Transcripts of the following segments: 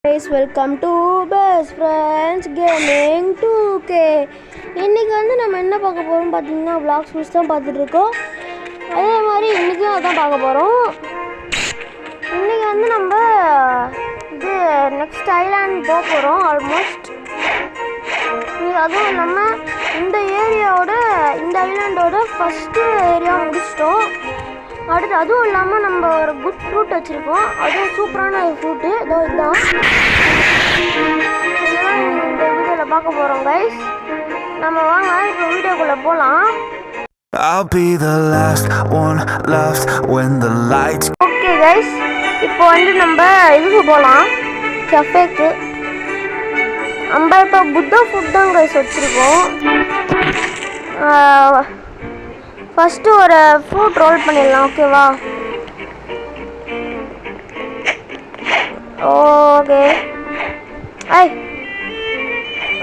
Guys, welcome to Best Friends Gaming 2K. இன்னைக்கு நம்ம என்ன பார்க்க போறோம் பாத்தீங்கன்னா vlogs மிஸ் தான் பார்த்துட்டு இருக்கோம். அதே மாதிரி இன்னைக்கும் அதான் பார்க்க போறோம். இன்னைக்கு நம்ம இது நெக்ஸ்ட் ஐலாண்ட் போக போறோம் ஆல்மோஸ்ட். அதுவும் நம்ம இந்த ஏரியாவோட இந்த ஐலாண்டோட ஃபர்ஸ்ட் ஏரியா முடிச்சிட்டோம். அடுத்து அதுவும் இல்லாமல் நம்ம ஒரு குட் ஃப்ரூட் வச்சுருக்கோம். அதுவும் சூப்பரான ஃப்ரூட்டு இதுதான் இந்த வீடியோவில் பார்க்க போகிறோம் கைஸ். நம்ம வாங்க இப்போ வீடியோக்குள்ளே போகலாம். I'll be the last one left when the lights. Okay guys, இப்போ நம்ம இதுக்கு போகலாம், கஃபேக்கு. நம்ம இப்போ புத்தா ஃபுட் தான் கைஸ் வச்சுருக்கோம். ஃபஸ்ட்டு ஒரு ஃப்ரூட் ரோல் பண்ணிடலாம், ஓகேவா? ஓகே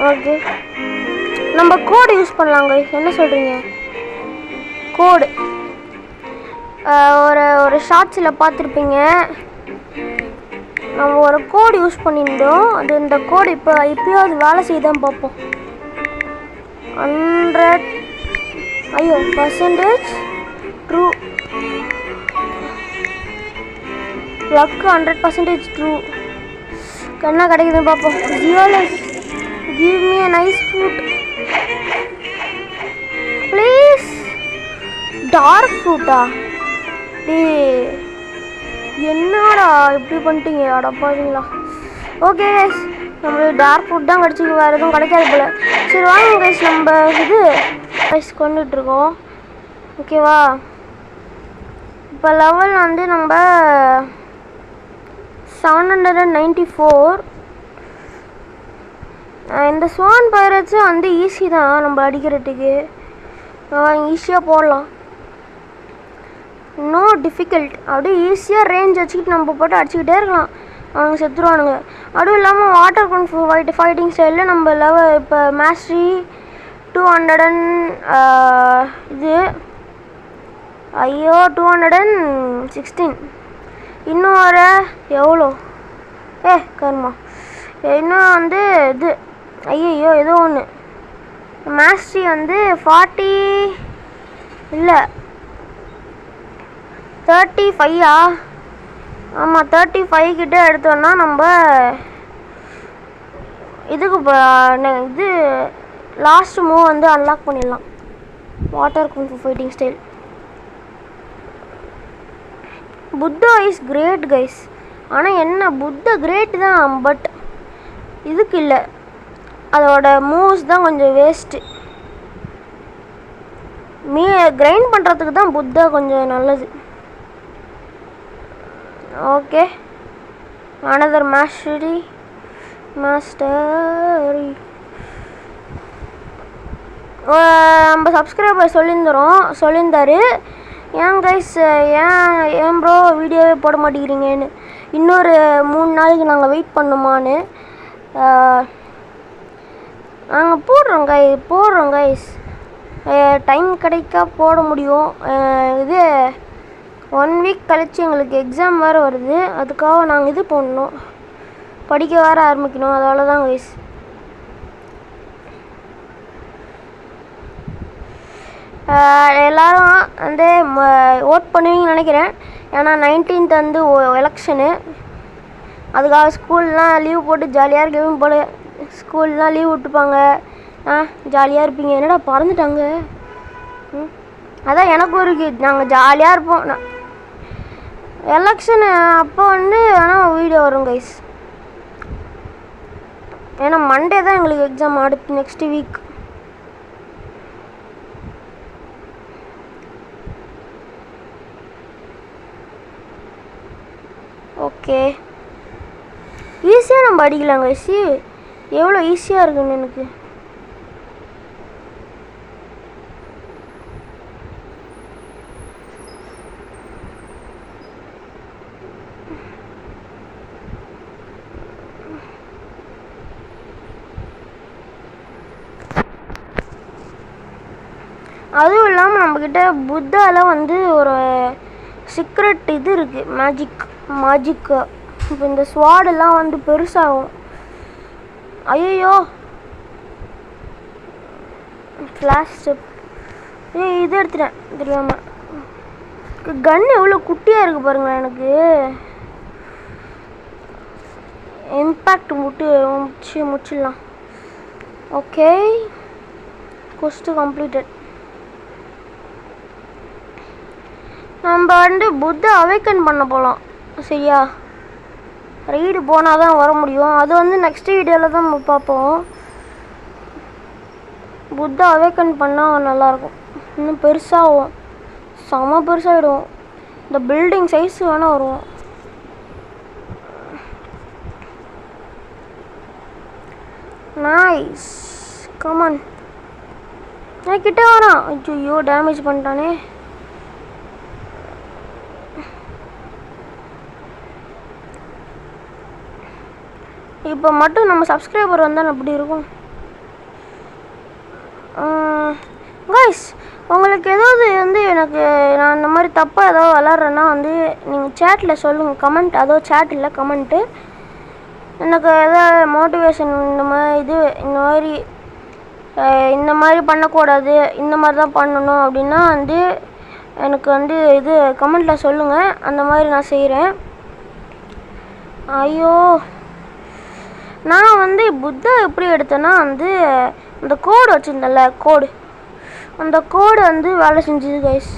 ஓகே, நம்ம கோடு யூஸ் பண்ணலாங்க. என்ன சொல்கிறீங்க? கோடு ஒரு ஷார்ட்ஸில் பார்த்துருப்பீங்க, நம்ம ஒரு கோடு யூஸ் பண்ணியிருந்தோம். அது இந்த கோடு இப்போயாவது வேலை செய்தான் பார்ப்போம். 100% ட்ரூ, லக் 100% ட்ரூ. என்ன கிடைக்குதுன்னு பார்ப்போம். ஜியோலஸ் give me a nice fruit please. Dark ஃப்ரூட்டா? என்னடா இப்படி பண்ணிட்டீங்க, அடப்பாவீங்களா? ஓகே கைஸ், நம்மளுக்கு டார்க் ஃப்ரூட் தான் கிடச்சிக்கு, வேறு எதுவும் கிடைக்காது போல. சரி வாங்க கைஸ், நம்ம இது கைஸ் கொண்டுட்ருக்கோம், ஓகேவா? இப்போ லெவல் நம்ம 794. இந்த ஸ்வான் பைரட்ஸு ஈஸி தான் நம்ம அடிக்கிறதுக்கு, ஈஸியாக போடலாம். No difficult. அப்படியே ஈஸியாக ரேஞ்ச் வச்சுக்கிட்டு நம்ம போட்டு அடிச்சுக்கிட்டே இருக்கலாம், அவங்க செத்துருவானுங்க. அதுவும் இல்லாமல் வாட்டர் கன் ஃபைட்டிங் ஸ்டைலில் நம்ம லெவல் இப்போ மாஸ்டரி 200 இது 216. இன்னும் வர எவ்வளோ கர்மா, இன்னும் இது ஐயோ ஏதோ ஒன்று மாஸ்டரி 40 இல்லை 35. ஆமாம் 35 கிட்டே எடுத்தோன்னா நம்ம இதுக்கு இது லாஸ்ட் மூவ் அன்லாக் பண்ணிடலாம், water kung fu fighting style. Buddha is great guys. ஆனால் என்ன, புத்தா கிரேட் தான், பட் இதுக்கு இல்லை, அதோட மூவ்ஸ் தான் கொஞ்சம் வேஸ்ட்டு. கிரைண்ட் பண்ணுறதுக்கு தான் புத்தா கொஞ்சம் நல்லது. Okay, another mastery. நம்ம சப்ஸ்கிரைபர் சொல்லியிருந்தாரு, ஏன் கைஸ் ஏன் ப்ரோ வீடியோவே போட மாட்டேங்கிறீங்கன்னு. இன்னொரு 3 நாளைக்கு நாங்கள் வெயிட் பண்ணுமான்னு. நாங்கள் போடுறோம் கைஸ், டைம் கிடைக்கா போட முடியும். இது 1 வீக் கழிச்சு எங்களுக்கு எக்ஸாம் வேறு வருது, அதுக்காக நாங்கள் இது பண்ணணும், படிக்க வேறு ஆரம்பிக்கணும், அதனால தான் கைஸ். எல்லோரும் ஓட் பண்ணுவீங்கன்னு நினைக்கிறேன். ஏன்னா 19th எலெக்ஷனு, அதுக்காக ஸ்கூல்லாம் லீவ் போட்டு ஜாலியாக இருக்கவும் போல. ஸ்கூல்லாம் லீவ் விட்டுப்பாங்க, ஜாலியாக இருப்பீங்க. என்னடா பறந்துட்டாங்க? அதான் எனக்கும் இருக்குது, நாங்கள் ஜாலியாக இருப்போம். எலெக்ஷனு அப்போ ஆனால் வீடியோ வரும் கைஸ். ஏன்னா மண்டே தான் எங்களுக்கு எக்ஸாம், அடுத்து நெக்ஸ்ட் வீக். ஓகே, ஈஸியாக நம்ம அடிக்கலாம் கைஸ். எவ்வளோ ஈஸியாக இருக்குன்னு எனக்கு. அதுவும் இல்லாமல் நம்மக்கிட்ட புத்தாவில் ஒரு சீக்ரெட் இது இருக்குது, மேஜிக். இப்போ இந்த ஸ்வாடெல்லாம் வந்து பெருசாகும். ஐயோ ஃப்ளாஷ் ஸ்டெப். இது எடுத்துட்டேன் தெரியாமல். கன் எவ்வளோ குட்டியாக இருக்குது பாருங்களேன். எனக்கு இம்பேக்ட் முடிச்சிடலாம். Okay, quest completed. நம்ம வந்து புத்த அவேக்கன் பண்ண போகலாம். சரியா, ரைடு போனால் தான் வர முடியும். அது வந்து நெக்ஸ்ட் வீடியோவில் தான் நம்ம பார்ப்போம். புத்த அவேக்கன் பண்ணால் நல்லாயிருக்கும். இன்னும் பெருசாகும், செம பெருசாகிடும். இந்த பில்டிங் சைஸ் வேணால் வருவோம். Nice, come on. நான் கிட்ட வரான். ஐயோ டேமேஜ் பண்ணிட்டானே. இப்போ மட்டும் நம்ம சப்ஸ்கிரைபர் வந்தால் அப்படி இருக்கும். கைஸ், உங்களுக்கு ஏதாவது வந்து எனக்கு நான் இந்த மாதிரி தப்பாக ஏதாவது விளாட்றேன்னா வந்து நீங்கள் சேட்டில் சொல்லுங்கள். கமெண்ட், அதோ சேட் இல்லை கமெண்ட்டு. எனக்கு எதாவது மோட்டிவேஷன், இந்த மாதிரி பண்ணக்கூடாது, இந்த மாதிரி தான் பண்ணணும் அப்படின்னா வந்து எனக்கு வந்து இது கமெண்ட்டில் சொல்லுங்கள். அந்த மாதிரி நான் செய்கிறேன். ஐயோ, நான் வந்து புத்தா எப்படி எடுத்தேன்னா வந்து அந்த கோடு வச்சுருந்தேன்ல, அந்த கோடு வந்து வேலை செஞ்சுது கைஸ்.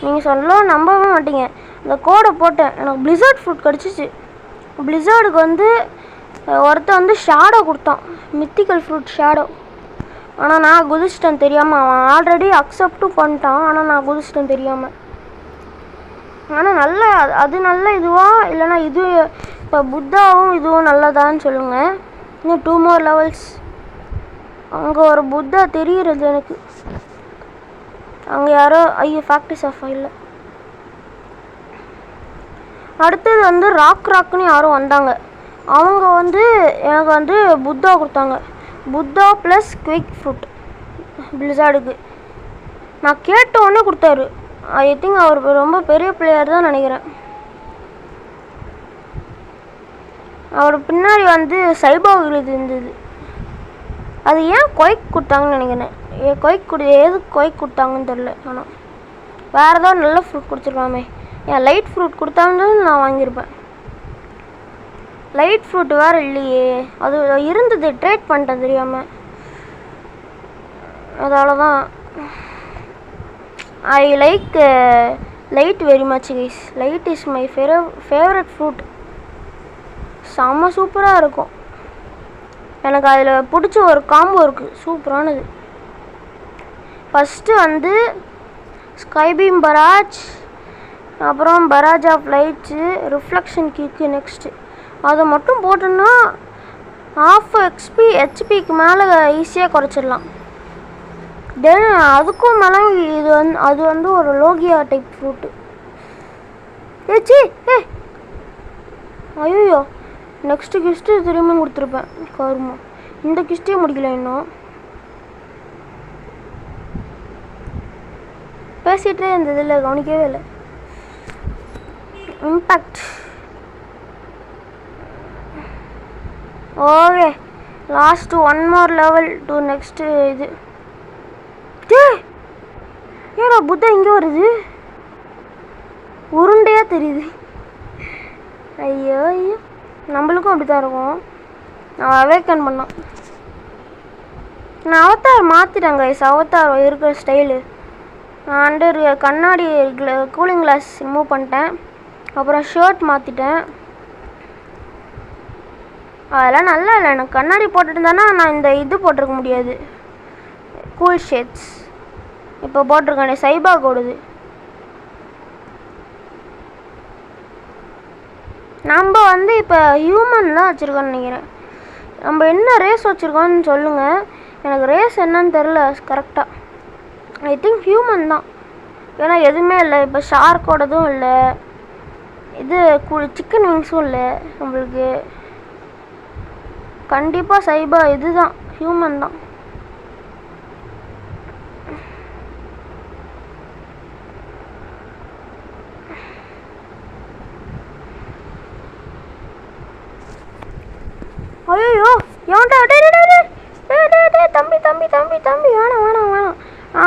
நீங்கள் சொல்லலாம் நம்பவே மாட்டீங்க. அந்த கோடை போட்டேன், எனக்கு பிளிஸார்ட் ஃப்ரூட் கிடச்சிச்சு. பிளிஸார்டுக்கு வந்து ஒருத்தன் வந்து ஷேடோ கொடுத்தான், மித்திக்கல் ஃப்ரூட் ஷேடோ. ஆனால் நான் குதிச்சிட்டேன் தெரியாமல். அவன் ஆல்ரெடி அக்செப்டும் பண்ணிட்டான், ஆனால் நான் குதிச்சிட்டேன் தெரியாமல். ஆனால் நல்ல அது நல்ல இதுவா இல்லைனா இது இப்போ புத்தாவும் இதுவும் நல்லதான்னு சொல்லுங்கள். இன்னும் 2 more levels. அங்கே ஒரு புத்தா தெரிகிறது எனக்கு. அங்கே யாரோ ஃபேக்ட்ரிஸ் ஆஃப் இல்லை. அடுத்தது வந்து ராக்குன்னு யாரும் வந்தாங்க. அவங்க வந்து எனக்கு வந்து புத்தா கொடுத்தாங்க. புத்தா ப்ளஸ் குவிக் ஃப்ரூட் பிளிஸார்டுக்கு. நான் கேட்ட உடனே கொடுத்தாரு. ஐ திங்க் அவர் ரொம்ப பெரிய பிளேயர் தான் நினைக்கிறேன். அவர் பின்னாடி வந்து சைபாக் இருந்தது. அது ஏன் குவைக் கொடுத்தாங்கன்னு நினைக்கிறேன். எதுக்கு குவைக் கொடுத்தாங்கன்னு தெரில. ஆனால் வேறு ஏதாவது நல்ல ஃப்ரூட் கொடுத்துருக்காமே. ஏன் லைட் ஃப்ரூட் கொடுத்தாங்கன்னு நான் வாங்கியிருப்பேன். லைட் ஃப்ரூட் வேறு இல்லையே. அது இருந்தது, ட்ரேட் பண்ணிட்டேன் தெரியாமல். அதால தான் I like light very much guys. Light is my favourite fruit. செம்ம சூப்பராக இருக்கும். எனக்கு அதில் பிடிச்ச ஒரு காம்போ இருக்குது, சூப்பரானது. ஃபஸ்ட்டு வந்து ஸ்கைபீம் பராஜ், அப்புறம் barrage of lights, reflection kick. Next அதை மட்டும் போட்டோன்னா ஹெச்பிக்கு மேலே ஈஸியாக குறைச்சிடலாம். தென் அதுக்கும் மேலே அது வந்து ஒரு லோகியா டைப் ஃப்ரூட்டு. ஐயோ, நெக்ஸ்ட்டு கிஸ்ட்டு திரும்ப கொடுத்துருப்பேன். கருமா, இந்த கிஸ்ட்டே முடிக்கல இன்னும். பேசிகிட்டே இருந்தது இல்லை, கவனிக்கவே இல்லை. Impact. Okay, last 1 more level to next இது. ஏடா புத்தா இங்கே வருது, உருண்டையாக தெரியுது. ஐயோ, நம்மளுக்கும் அப்படி தான் இருக்கும். நான் அவேக்கன் பண்ணோம். நான் அவதார் மாற்றிட்டேன் கைஸ். அவதார் இருக்கிற ஸ்டைலு நான் வந்து கண்ணாடி கூலிங் கிளாஸ் ரிமூவ் பண்ணிட்டேன். அப்புறம் ஷர்ட் மாற்றிட்டேன். அதெல்லாம் நல்லா இல்லை. எனக்கு கண்ணாடி போட்டுட்டு இருந்தானா நான் இந்த இது போட்டிருக்க முடியாது, கூல் ஷேட்ஸ். இப்போ போட்டிருக்கானே சைபாக் ஓடுது. நம்ம வந்து இப்போ ஹியூமன் தான் வச்சுருக்கோன்னு நினைக்கிறேன். நம்ம என்ன ரேஸ் வச்சுருக்கோன்னு சொல்லுங்கள். எனக்கு ரேஸ் என்னன்னு தெரில கரெக்டாக. ஐ திங்க் ஹியூமன் தான். ஏன்னா எதுவுமே இல்லை. இப்போ ஷார்க்கோடதும் இல்லை, இது சிக்கன் விங்ஸும் இல்லை நம்மளுக்கு. கண்டிப்பாக சைபா இதுதான், ஹியூமன் தான். தம்பி வேணாம் வேணாம் வேணாம்.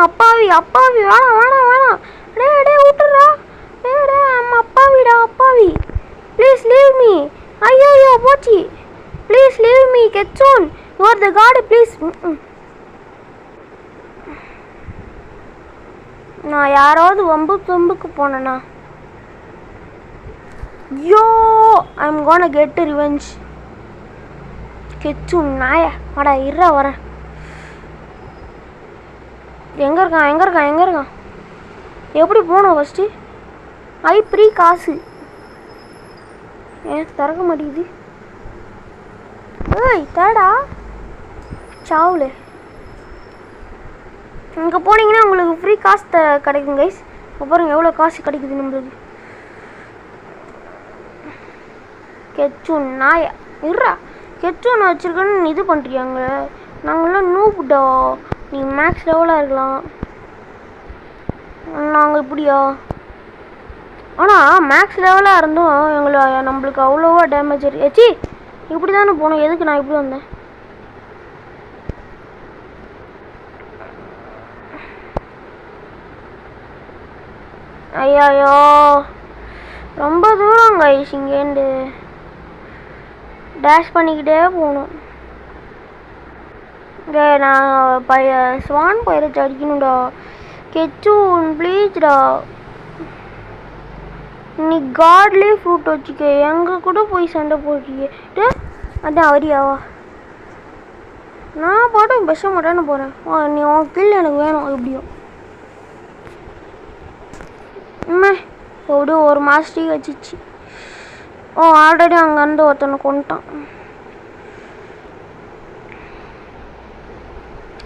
அப்பாவி அப்பாவி வேணாம் வேணாம் வேணாம். டே விட்டுறா. டே அம்மா அப்பாவிடா அப்பாவி. Please leave me. ஐயோ போச்சு. ப்ளீஸ் லீவ் மீ கெட்சூன். You are the god please. நான் யாராவது வம்புக்கு போனேண்ணா. Yo I am gonna get revenge. கெட்சூன் நாய வாடா இருறா வரேன். எங்கே இருக்கான்? எப்படி போகணும் ஃபஸ்ட்டு? ஃப்ரீ காசு ஏன் திறக்க மாட்டேங்குது? ஏய் தேடா சாவுல. இங்கே போனீங்கன்னா உங்களுக்கு ஃப்ரீ காசு கிடைக்கும் கைஸ். பாருங்க எவ்வளோ காசு கிடைக்குது நம்மளுக்கு. கெட்சூன் நாய இருறா. கெட்சூன் வச்சுருக்கேன்னு இது பண்ணுறியாங்க. நாங்களாம் நூப்டா. நீ மேக்ஸ் லெவலாக இருக்கலாம், நாங்கள் இப்படியா? ஆனால் மேக்ஸ் லெவலாக இருந்தும் நம்மளுக்கு அவ்வளோவா டேமேஜ் ஏச்சி. இப்படி தானே போனோம். எதுக்கு நான் இப்படி வந்தேன்? ஐயோ ரொம்ப தூரம் கைஸ். இங்கேருந்து டேஷ் பண்ணிக்கிட்டே போகணும். இங்கே நான் ஸ்வான் பயிரச்சு அடிக்கணும்டா. கெட்சூன் ப்ளீஸ்டா. நீ காட்லி ஃப்ரூட் வச்சுக்க. எங்கே கூட போய் சண்டை போட்டிட்டு அதான் அவரியாவா. நான் பாட்டும் பேச மாட்டேன்னு போகிறேன். நீ உன் கில் எனக்கு வேணும் எப்படியும். எப்படியும் ஒரு மாஸ்டிக் வச்சிச்சு. ஆல்ரெடி அங்கேருந்து ஒருத்தனை கொண்டுட்டான்.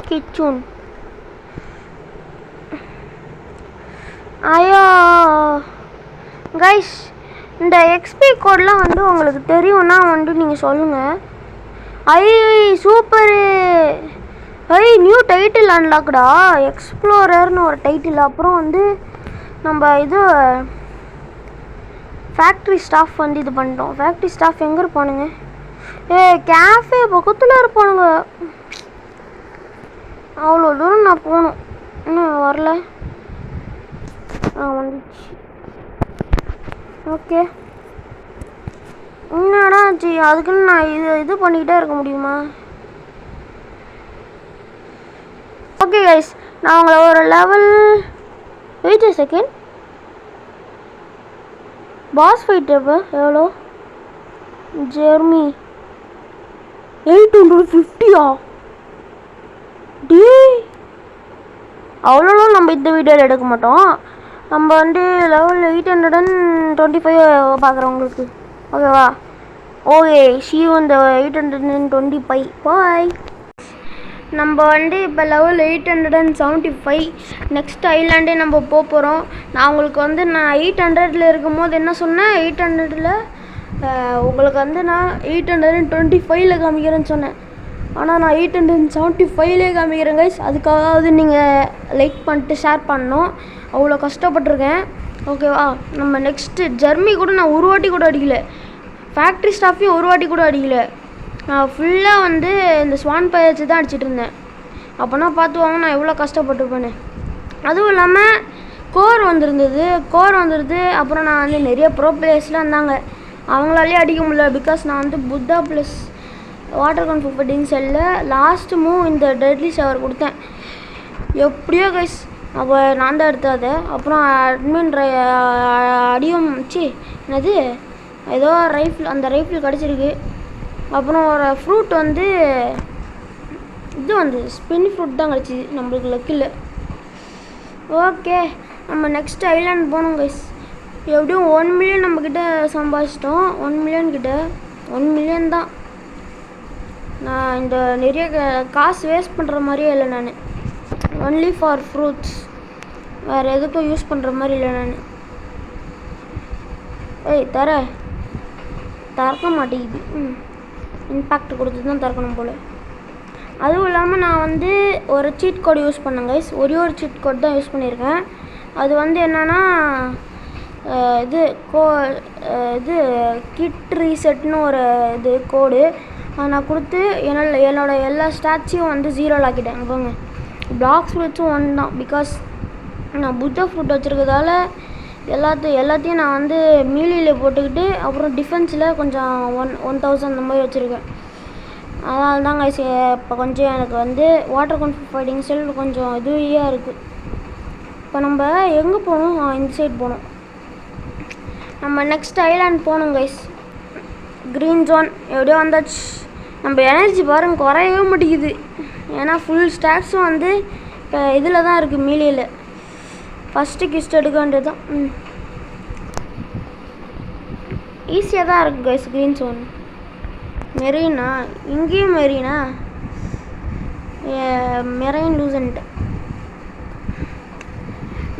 கிச்சூன் ஐயோ கைஸ், இந்த எக்ஸ்பி கோட்லாம் உங்களுக்கு தெரியும்னா நீங்கள் சொல்லுங்கள். சூப்பரு. நியூ டைட்டில் அன்லாக்டா. எக்ஸ்ப்ளோரர்னு ஒரு டைட்டில். அப்புறம் நம்ம இது ஃபேக்ட்ரி ஸ்டாஃப் இது பண்ணிட்டோம். ஃபேக்ட்ரி ஸ்டாஃப் எங்கே இருப்பானுங்க? கேஃபே பக்கத்தில் இருப்பானுங்க. அவ்வளோ தூரம் நான் போகணும். இன்னும் வரல. வந்துச்சு. ஓகே என்னடா ஆச்சு? அதுக்குன்னு நான் இது பண்ணிக்கிட்டே இருக்க முடியுமா? ஓகே கைஸ், நான் உங்களை ஒரு level wait second boss fight எப்போ எவ்வளோ? Jeremy 850 day. அவ்வளோலாம் நம்ம இந்த வீடியோவில் எடுக்க மாட்டோம். நம்ம லெவல் 825 பார்க்குறவங்களுக்கு ஓகேவா? ஓகே ஷீ இந்த 825 பாய். நம்ம இப்போ லெவல் 875 நெக்ஸ்ட் ஐலாண்டே நம்ம போகிறோம். நான் உங்களுக்கு நான் 800 இருக்கும் போது என்ன சொன்னேன்? 800 உங்களுக்கு நான் 825 காமிக்கிறேன்னு சொன்னேன். ஆனால் நான் 875 காமிக்கிறேன் கைஸ். அதுக்காக நீங்கள் லைக் பண்ணிட்டு ஷேர் பண்ணணும். அவ்வளோ கஷ்டப்பட்டிருக்கேன் ஓகேவா? நம்ம நெக்ஸ்ட்டு ஜெர்மி கூட நான் ஒரு வாட்டி கூட அடிக்கலை. ஃபேக்ட்ரி ஸ்டாஃபையும் ஒரு வாட்டி கூட அடிக்கலை. நான் ஃபுல்லாக இந்த ஸ்வான் பயிற்சி தான் அடிச்சிட்டு இருந்தேன். அப்போனா பார்த்துவாங்க நான் எவ்வளோ கஷ்டப்பட்டுருப்பேன்னு. அதுவும் இல்லாமல் கோர் வந்துருது. அப்புறம் நான் நிறைய ப்ரோ பிளேயர்ஸ்லாம் இருந்தாங்க. அவங்களாலே அடிக்க முடியல. பிகாஸ் நான் புத்தா ப்ளஸ் வாட்டர் கன் 15 செல்லில் லாஸ்ட்டு மூவ் இந்த டெட்லி ஷவர் கொடுத்தேன். எப்படியோ கைஸ் அப்போ நான் தான் எடுத்தாது. அப்புறம் அட்மின் அடியும் என்னது ஏதோ ரைஃபிள், அந்த ரைஃபிள் கிடச்சிருக்கு. அப்புறம் ஒரு ஃப்ரூட் இது ஸ்பின் ஃப்ரூட் தான் கிடச்சிது நம்மளுக்கு லக்கில். ஓகே நம்ம நெக்ஸ்ட் ஐலாண்ட் போகணும் கைஸ். எப்படியும் 1 மில்லியன் நம்மக்கிட்ட சம்பாதிச்சிட்டோம். 1 மில்லியன் கிட்ட 1 மில்லியன் தான். நான் இந்த நிறைய காசு வேஸ்ட் பண்ணுற மாதிரியே இல்லை. நான் ஒன்லி ஃபார் ஃப்ரூட்ஸ், வேறு எதுக்கும் யூஸ் பண்ணுற மாதிரி இல்லை. நான் திறக்க மாட்டேங்குது. இம்பேக்ட் கொடுத்து தான் திறக்கணும் போல். அதுவும் இல்லாமல் நான் ஒரு சீட் கோட் யூஸ் பண்ணேன் கைஸ். ஒரே ஒரு சீட் கோட் தான் யூஸ் பண்ணியிருக்கேன். அது என்னென்னா இது கிட் ரீசெட்னு ஒரு கோடு. அதை நான் கொடுத்து என்னோட எல்லா ஸ்டாட்ஸையும் 0 ஆக்கிட்டேன். போங்க பிளாக் ஃப்ரூட்ஸும் ஒன் தான். பிகாஸ் நான் புத்தா ஃப்ரூட் வச்சுருக்கிறதால எல்லாத்தையும் நான் வந்து மீலியில் போட்டுக்கிட்டு அப்புறம் டிஃபென்ஸில் கொஞ்சம் 1000 அந்த மாதிரி வச்சுருக்கேன். அதனால தான் கைஸ் இப்போ கொஞ்சம் எனக்கு வந்து வாட்டர் கன்ஃபு ஃபைட்டிங் ஸ்டைல் கொஞ்சம் இதுவாக இருக்குது. இப்போ நம்ம எங்கே போகணும்? இந்த சைட் போகணும். நம்ம நெக்ஸ்ட் ஐலாண்ட் போகணும் கைஸ். க்ரீன் ஜோன் எப்படியோ வந்தாச்சு. நம்ம எனர்ஜி பாருங்க குறையவே மாட்டேங்குது. ஏன்னா ஃபுல் ஸ்டாக்ஸும் வந்து இப்போ இதில் தான் இருக்குது மீலியில். ஃபஸ்ட்டு கிஸ்ட் எடுக்க வேண்டியது தான். ஈஸியாக தான் இருக்குது கைஸ் க்ரீன் ஜோன். மெரீனா இங்கேயும் மெரீனா மெரைன் லூசன்ட்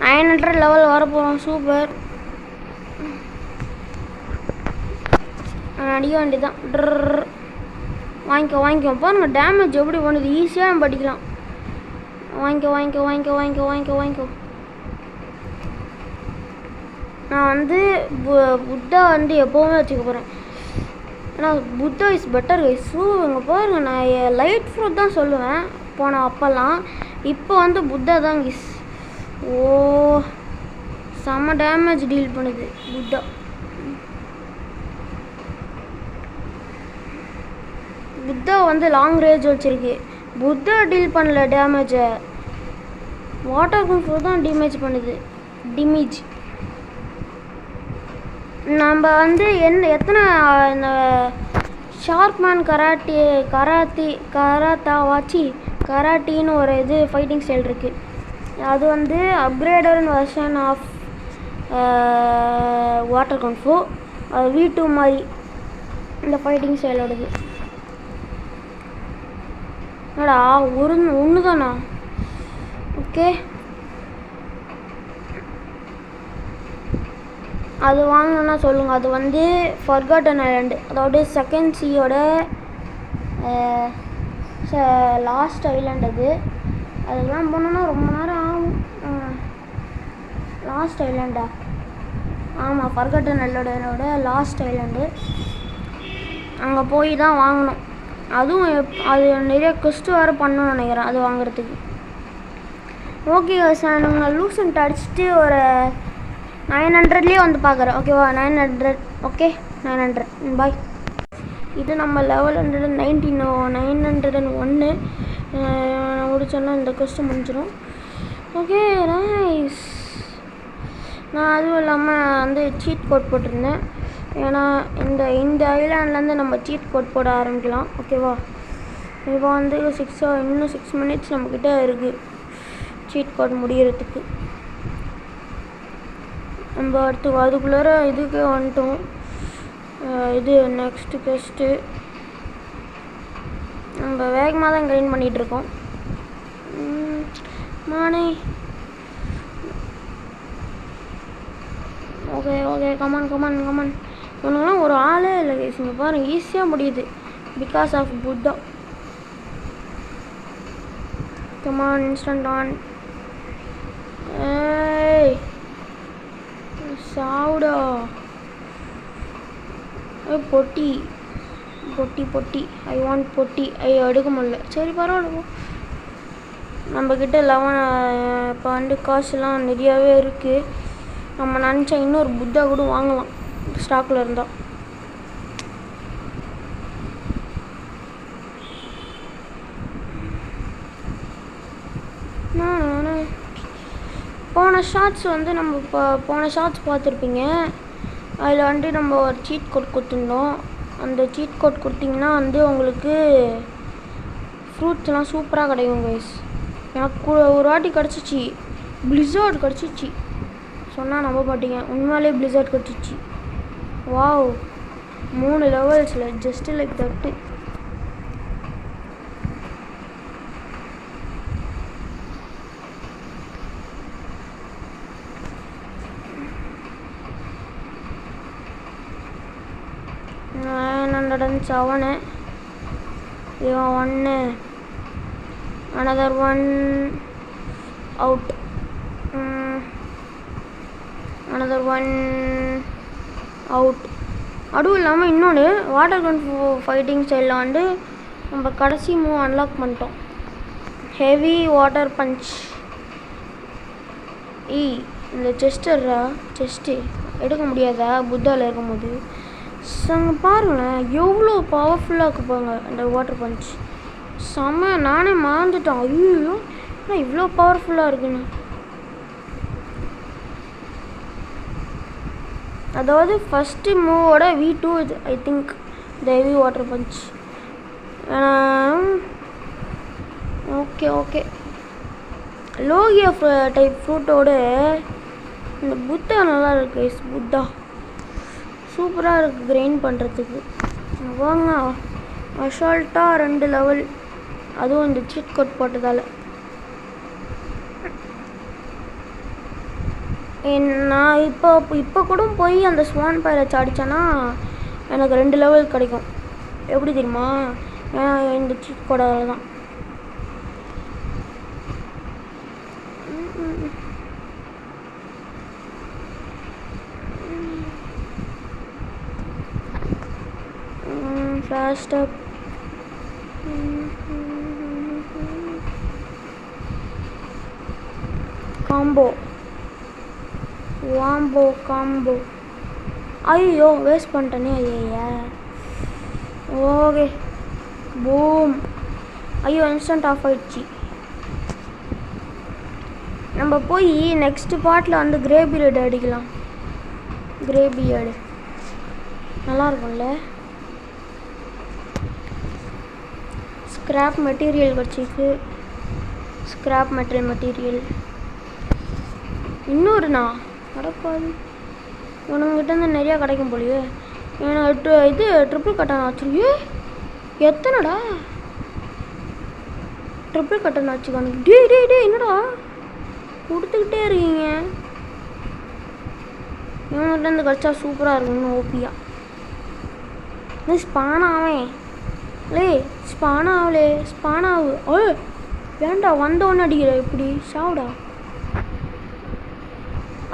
900 லெவல் வரப்போகிறோம். சூப்பர். அடிக்க வேண்டியதான். வாங்கிக்கோ பாருங்க டேமேஜ் எப்படி பண்ணுது. ஈஸியாக நம்ம படிக்கலாம். வாங்கிக்கோ. நான் வந்து புத்தா வந்து எப்போவுமே வச்சுக்க போகிறேன். ஏன்னா புத்தா இஸ் பெட்டர் கைஸ். இங்கே பாருங்க நான் லைட் ஃப்ரூட் தான் சொல்லுவேன் போன அப்போல்லாம். இப்போ வந்து புத்தா தான் கைஸ். ஓ செம்ம டேமேஜ் டீல் பண்ணுது புத்தா. புத்தா வந்து லாங் ரேஞ்ச் வச்சுருக்கு. புத்தா டீல் பண்ணல டேமேஜை. வாட்டர் கன்ஃபு தான் டேமேஜ் பண்ணுது. டிமேஜ் நம்ம வந்து எத்தனை இந்த ஷார்க்மேன் கராட்டின்னு ஒரு இது ஃபைட்டிங் ஸ்டைல் இருக்குது. அது வந்து அப்கிரேடட் வெர்ஷன் ஆஃப் வாட்டர் கன்ஃபு. அது V2 மாதிரி இந்த ஃபைட்டிங் ஸ்டைலோடது. என்னடா ஒன்று தானா? ஓகே அது வாங்கணுன்னா சொல்லுங்கள். அது வந்து ஃபர்காட்டன் ஐலாண்டு, அதாவது செகண்ட் சீயோட லாஸ்ட் ஐலாண்ட். அதுக்கெலாம் போனோன்னா ரொம்ப நேரம் ஆகும். லாஸ்ட் ஐலாண்டா? ஆமாம், ஃபர்காட்டன் ஐலாண்டோட லாஸ்ட் ஐலாண்டு. அங்கே போய் தான் வாங்கணும். அதுவும் அது நிறைய கொஸ்ட்டு வேறு பண்ணணும்னு நினைக்கிறேன் அது வாங்குறதுக்கு. ஓகே சார், நாங்கள் லூசன்ட் அடிச்சுட்டு ஒரு 900லேயே வந்து பார்க்குறேன். ஓகேவா? 900. ஓகே 900. பாய். இது நம்ம லெவல் 901 முடிச்சோன்னா இந்த கொஸ்ட்டு முடிஞ்சிடும். Okay nice. நான் அதுவும் இல்லாமல் வந்து சீட் கோட் போட்டிருந்தேன். ஏன்னா இந்த ஐலாண்ட்லேருந்து நம்ம சீட் கோட் போட ஆரம்பிக்கலாம். ஓகேவா? இப்போ வந்து இன்னும் 6 மினிட்ஸ் நம்மக்கிட்ட இருக்குது சீட் கோட் முடிகிறதுக்கு. நம்ம அதுக்குள்ளார இதுக்கு வந்துட்டோம். இது நெக்ஸ்ட்டு கெஸ்ட்டு நம்ம வேகமாக தான் கிரைண்ட் பண்ணிகிட்ருக்கோம். மானே ஓகே கமான். இவனுங்களாம் ஒரு ஆளே இல்லை கைஸ். இங்கே பாருங்கள் ஈஸியாக முடியுது because of Buddha. Come on instant on. ஏய் சாவுடா. பொட்டி ஐ வாண்ட் பொட்டி. எடுக்க முடியல. சரி பரவாயில்ல. நம்மக்கிட்ட 11 இப்போ வந்து காசுலாம் நிறையாவே இருக்குது. நம்ம நினச்சா இன்னொரு புத்தா கூட வாங்கலாம் ஸ்டாக்கில் இருந்தால். போன ஷார்ட்ஸ் வந்து நம்ம இப்போ போன ஷார்ட்ஸ் பார்த்துருப்பீங்க. அதில் வந்து நம்ம ஒரு சீட் கோட் கொடுத்துருந்தோம். அந்த சீட் கோட் கொடுத்திங்கன்னா வந்து உங்களுக்கு ஃப்ரூட்ஸ்லாம் சூப்பராக கிடைக்கும் கைஸ். எனக்கு ஒரு வாட்டி கிடச்சிச்சு, பிளிஸார்ட் கிடச்சிச்சு. சொன்னால் நம்ப மாட்டீங்க, உண்மையிலே பிளிஸார்ட் கிடச்சிச்சு. வாவ், 3 லெவல்ஸில் ஜஸ்ட்டு லைக் தட்டு. செவனு இவன் 1 அனதர் 1 அவுட், அனதர் 1 அவுட். அதுவும் இல்லாமல் இன்னொன்று வாட்டர் கன் ஃபைட்டிங் ஸ்டைலில் வந்து நம்ம கடைசி மூவ் அன்லாக் பண்ணிட்டோம். Heavy water punch. இந்த செஸ்டரா செஸ்ட்டு எடுக்க முடியாதா புத்தாவில் இருக்கும்போது? அங்கே பாருங்களேன் எவ்வளோ பவர்ஃபுல்லாக இருக்குப்பாங்க அந்த வாட்டர் பஞ்ச். செம்ம, நானே மாந்துட்டேன். ஐயோ ஆனால் இவ்வளோ பவர்ஃபுல்லாக இருக்குன்னு. அதாவது ஃபஸ்ட்டு மூவோட V2 இது I think the heavy water punch. Okay okay, logia type ஃப்ரூட்டோட இந்த புத்தா நல்லா இருக்கு. புத்தா சூப்பராக இருக்குது கிரைண்ட் பண்ணுறதுக்கு. வாங்க அசால்ட்டாக 2 லெவல், அதுவும் இந்த சீட் கோட் போட்டதால். நான் இப்போ கூட போய் அந்த ஸ்வான் பைரட்ஸ் அடித்தேன்னா எனக்கு 2 லெவல் கிடைக்கும். எப்படி தெரியுமா? இந்த சீட் கோடால் தான். Fast up. Combo. Wombo combo. ஐயோ வேஸ்ட் பண்ணிட்டேனே. ஐயா ஓகே பூம். ஐயோ இன்ஸ்டன்ட் ஆஃப் ஆயிடுச்சு. நம்ம போய் நெக்ஸ்ட் பார்ட்டில் வந்து கிரே பியர்டு அடிக்கலாம். கிரே பியர்டு நல்லா இருக்கும்ல. ஸ்க்ராப் மெட்டீரியல் வச்சுக்கு. ஸ்க்ராப் மெட்டீரியல் இன்னொருண்ணா நடக்காது. உனக்கிட்டேருந்து நிறையா கிடைக்கும் போலியே. எனக்கு இது ட்ரிபிள் கட்டன் வச்சுருக்கியே. எத்தனைடா ட்ரிபிள் கட்டன் வச்சுக்கானு? டே என்னடா கொடுத்துக்கிட்டே இருக்கீங்க. இவன்கிட்டேருந்து கிடச்சா சூப்பராக இருக்கும். இன்னும் ஓபியா நீ ஸ்பான் ஆவேன். லே ஸ்பான் ஆகலே, ஸ்பான் ஆகு. வேண்டாம் வந்தோன்னு அடிக்கிற இப்படி சாவுடா.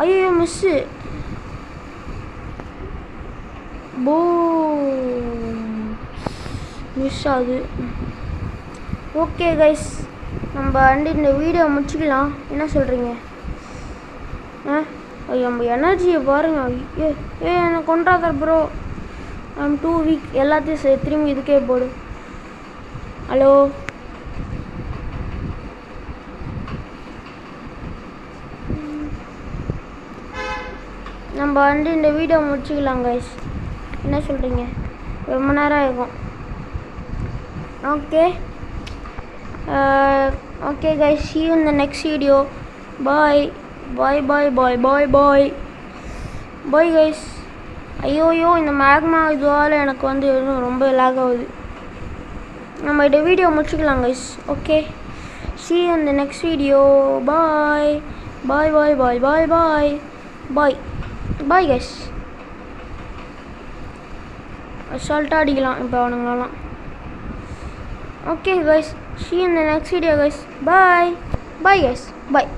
ஐயோ மிஸ்ஸு. போ மிஸ் ஆகுது. ஓகே கைஸ், நம்ம இந்த வீடியோ முடிச்சுக்கலாம். என்ன சொல்கிறீங்க? நம்ம எனர்ஜியை பாருங்கள். என்னை கொண்டாதர் ப்ரோ. I'm too weak. எல்லாத்தையும் திரும்பி இதுக்கே போடு. ஹலோ நம்ம இந்த வீடியோ முடிச்சுக்கலாம் கைஸ். என்ன சொல்கிறீங்க? ரொம்ப நேரம் ஆகும். Okay okay guys, see you in the next video. Bye bye bye bye bye bye bye guys. ஐயோயோ இந்த மேக்மா இதுவால் எனக்கு வந்து ரொம்ப லாக் ஆகுது. நம்ம இந்த வீடியோ முடிச்சுக்கலாம் guys. Okay, see you in the next video. Bye bye bye bye bye bye bye bye guys. அசால்ட்டாக அடிக்கலாம் இப்போ அவனுங்களெல்லாம். Okay guys, see you in the next video guys. Bye bye guys, bye.